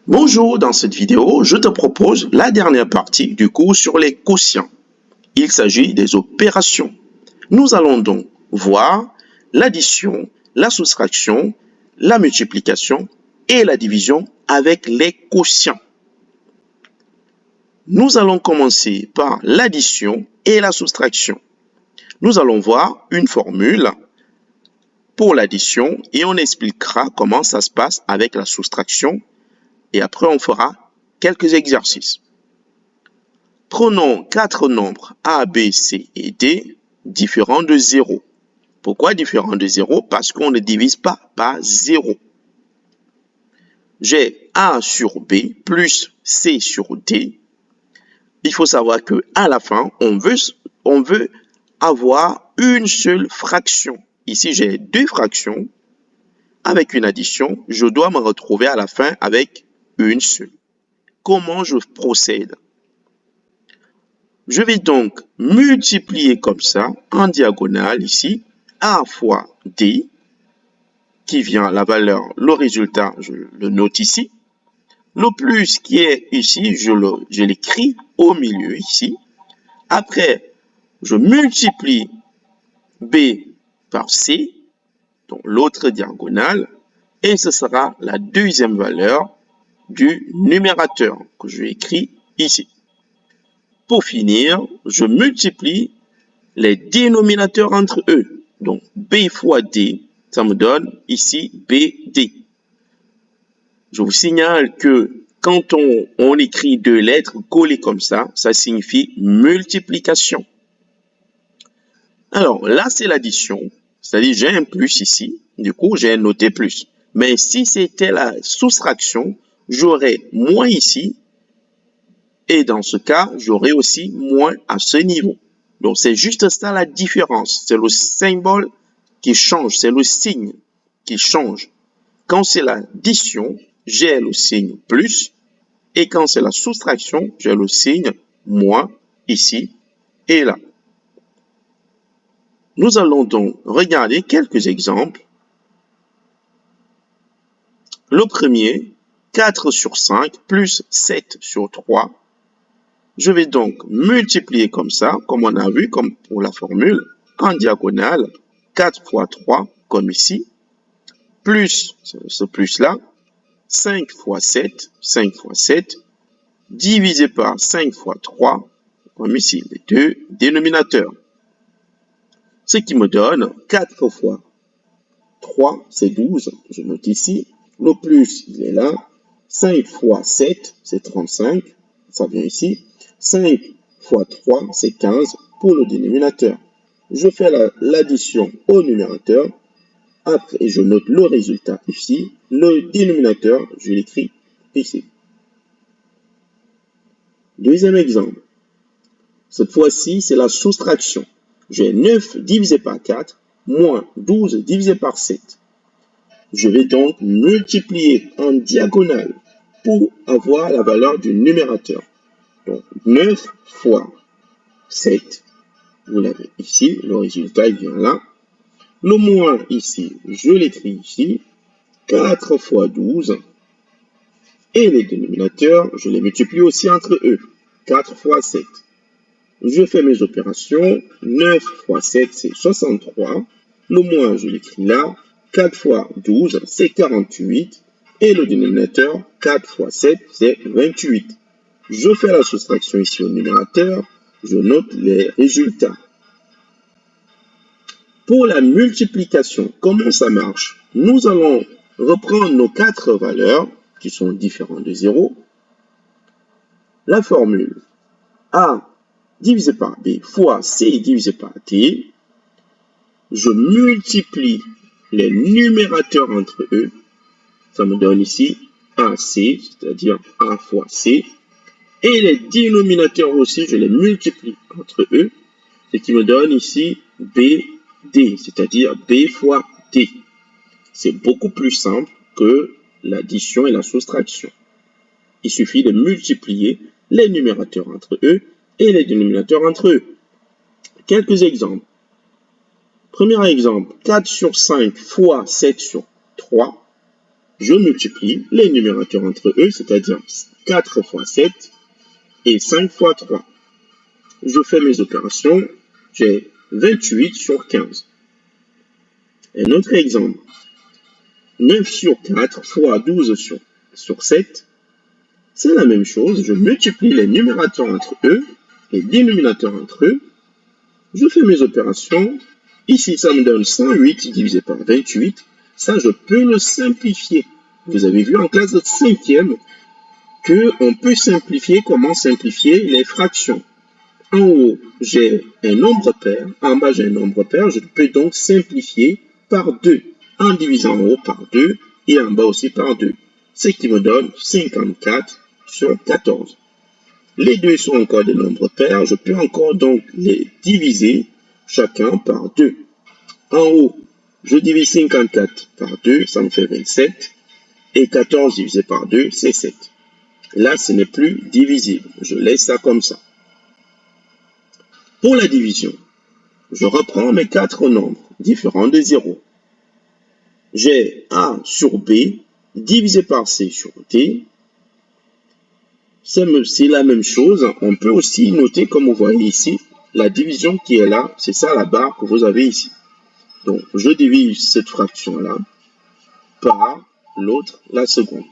Bonjour, dans cette vidéo, je te propose la dernière partie du cours sur les quotients. Il s'agit des opérations. Nous allons donc voir l'addition, la soustraction, la multiplication et la division avec les quotients. Nous allons commencer par l'addition et la soustraction. Nous allons voir une formule pour l'addition et on expliquera comment ça se passe avec la soustraction. Et après, on fera quelques exercices. Prenons 4 nombres A, B, C et D différents de 0. Pourquoi différents de 0? Parce qu'on ne divise pas par 0. J'ai A sur B plus C sur D. Il faut savoir qu'à la fin, on veut avoir une seule fraction. Ici, j'ai deux fractions. Avec une addition, je dois me retrouver à la fin avec une seule. Comment je procède? Je vais donc multiplier comme ça, en diagonale ici, A fois D, qui vient la valeur, le résultat, je le note ici. Le plus qui est ici, je l'écris au milieu ici. Après, je multiplie B par C, donc l'autre diagonale, et ce sera la deuxième valeur du numérateur que je écris ici. Pour finir, je multiplie les dénominateurs entre eux. Donc, B fois D, ça me donne ici BD. Je vous signale que quand on écrit deux lettres collées comme ça signifie multiplication. Alors, là, c'est l'addition. C'est-à-dire, j'ai un plus ici. Du coup, j'ai noté plus. Mais si c'était la soustraction, j'aurais moins ici. Et dans ce cas, j'aurai aussi moins à ce niveau. Donc, c'est juste ça la différence. C'est le symbole qui change, c'est le signe qui change. Quand c'est l'addition, j'ai le signe plus. Et quand c'est la soustraction, j'ai le signe moins ici et là. Nous allons donc regarder quelques exemples. Le premier, 4 sur 5 plus 7 sur 3. Je vais donc multiplier comme ça, comme on a vu, comme pour la formule, en diagonale, 4 fois 3, comme ici, plus ce plus-là, 5 fois 7, divisé par 5 fois 3, comme ici, les deux dénominateurs. Ce qui me donne 4 fois 3, c'est 12, je note ici, le plus, il est là, 5 fois 7, c'est 35, ça vient ici, 5 fois 3, c'est 15 pour le dénominateur. Je fais l'addition au numérateur. Après, je note le résultat ici. Le dénominateur, je l'écris ici. Deuxième exemple. Cette fois-ci, c'est la soustraction. J'ai 9 divisé par 4 moins 12 divisé par 7. Je vais donc multiplier en diagonale pour avoir la valeur du numérateur. Donc, 9 fois 7, vous l'avez ici, le résultat il vient là. Le moins ici, je l'écris ici, 4 fois 12, et les dénominateurs, je les multiplie aussi entre eux, 4 fois 7. Je fais mes opérations, 9 fois 7, c'est 63, le moins, je l'écris là, 4 fois 12, c'est 48, et le dénominateur, 4 fois 7, c'est 28. Je fais la soustraction ici au numérateur, je note les résultats. Pour la multiplication, comment ça marche? Nous allons reprendre nos 4 valeurs qui sont différentes de 0. La formule A divisé par B fois C divisé par D. Je multiplie les numérateurs entre eux. Ça me donne ici AC, c'est-à-dire A fois C. Et les dénominateurs aussi, je les multiplie entre eux, ce qui me donne ici BD, c'est-à-dire B fois D. C'est beaucoup plus simple que l'addition et la soustraction. Il suffit de multiplier les numérateurs entre eux et les dénominateurs entre eux. Quelques exemples. Premier exemple, 4 sur 5 fois 7 sur 3. je multiplie les numérateurs entre eux, c'est-à-dire 4 fois 7 et 5 fois 3. Je fais mes opérations, j'ai 28 sur 15. Un autre exemple, 9 sur 4 fois 12 sur 7, c'est la même chose, je multiplie les numérateurs entre eux, les dénominateurs entre eux, je fais mes opérations, ici ça me donne 108 divisé par 28, ça je peux le simplifier. Vous avez vu en classe de 5e qu'on peut simplifier, comment simplifier les fractions. En haut, j'ai un nombre pair, en bas j'ai un nombre pair, je peux donc simplifier par 2, en divisant en haut par 2 et en bas aussi par 2, ce qui me donne 54 sur 14. Les deux sont encore des nombres pairs, je peux encore donc les diviser chacun par 2. En haut, je divise 54 par 2, ça me fait 27, et 14 divisé par 2, c'est 7. Là, ce n'est plus divisible, je laisse ça comme ça. Pour la division, je reprends mes 4 nombres différents de 0. J'ai A sur B divisé par C sur D. C'est la même chose. On peut aussi noter, comme vous voyez ici, la division qui est là. C'est ça la barre que vous avez ici. Donc, je divise cette fraction-là par l'autre, la seconde.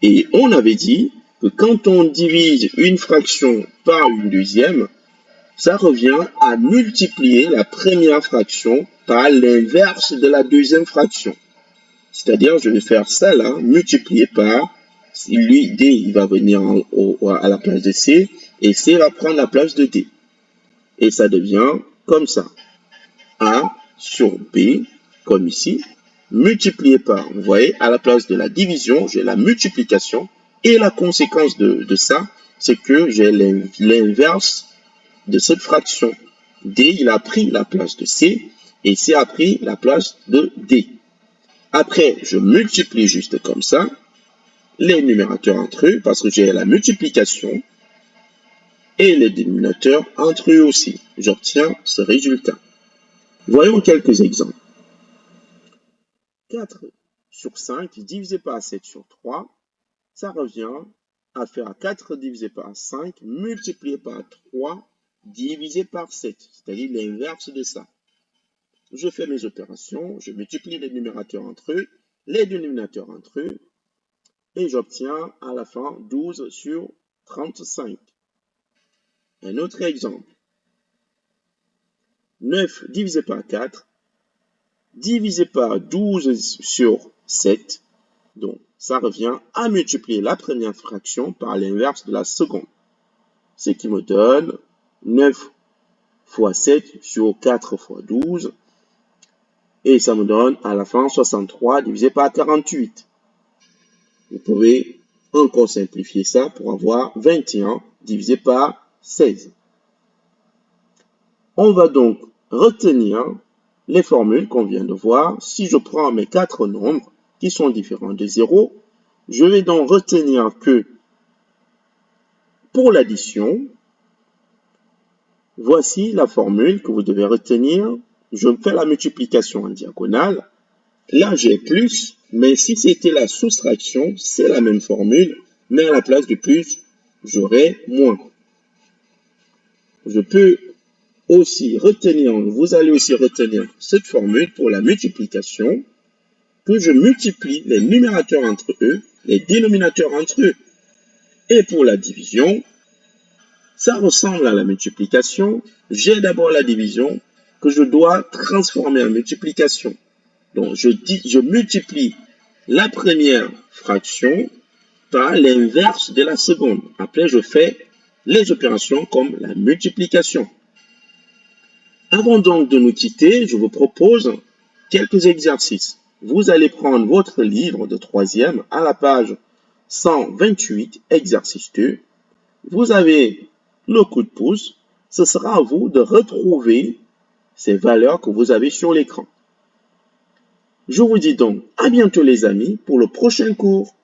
Et on avait dit que quand on divise une fraction par une deuxième, ça revient à multiplier la première fraction par l'inverse de la deuxième fraction. C'est-à-dire, je vais faire ça là, multiplié par, lui, D, il va venir à la place de C, et C va prendre la place de D. Et ça devient comme ça. A sur B, comme ici, multiplié par, vous voyez, à la place de la division, j'ai la multiplication, et la conséquence de ça, c'est que j'ai l'inverse de cette fraction. D, il a pris la place de C, et C a pris la place de D. Après, je multiplie juste comme ça les numérateurs entre eux, parce que j'ai la multiplication, et les dénominateurs entre eux aussi. J'obtiens ce résultat. Voyons quelques exemples. 4 sur 5 divisé par 7 sur 3, ça revient à faire 4 divisé par 5 multiplié par 3 divisé par 7, c'est-à-dire l'inverse de ça. Je fais mes opérations, je multiplie les numérateurs entre eux, les dénominateurs entre eux, et j'obtiens à la fin 12 sur 35. Un autre exemple. 9 divisé par 4, divisé par 12 sur 7, donc ça revient à multiplier la première fraction par l'inverse de la seconde, ce qui me donne 9 fois 7 sur 4 fois 12, et ça me donne à la fin 63 divisé par 48. Vous pouvez encore simplifier ça pour avoir 21 divisé par 16. On va donc retenir les formules qu'on vient de voir. Si je prends mes 4 nombres qui sont différents de 0, je vais donc retenir que pour l'addition, voici la formule que vous devez retenir. Je fais la multiplication en diagonale. Là, j'ai plus, mais si c'était la soustraction, c'est la même formule, mais à la place de plus, j'aurai moins. Je peux aussi retenir, vous allez aussi retenir cette formule pour la multiplication, que je multiplie les numérateurs entre eux, les dénominateurs entre eux. Et pour la division, ça ressemble à la multiplication. J'ai d'abord la division que je dois transformer en multiplication. Donc, je multiplie la première fraction par l'inverse de la seconde. Après, je fais les opérations comme la multiplication. Avant donc de nous quitter, je vous propose quelques exercices. Vous allez prendre votre livre de 3e à la page 128, exercice 2. Vous avez le coup de pouce. Ce sera à vous de retrouver ces valeurs que vous avez sur l'écran. Je vous dis donc à bientôt les amis pour le prochain cours.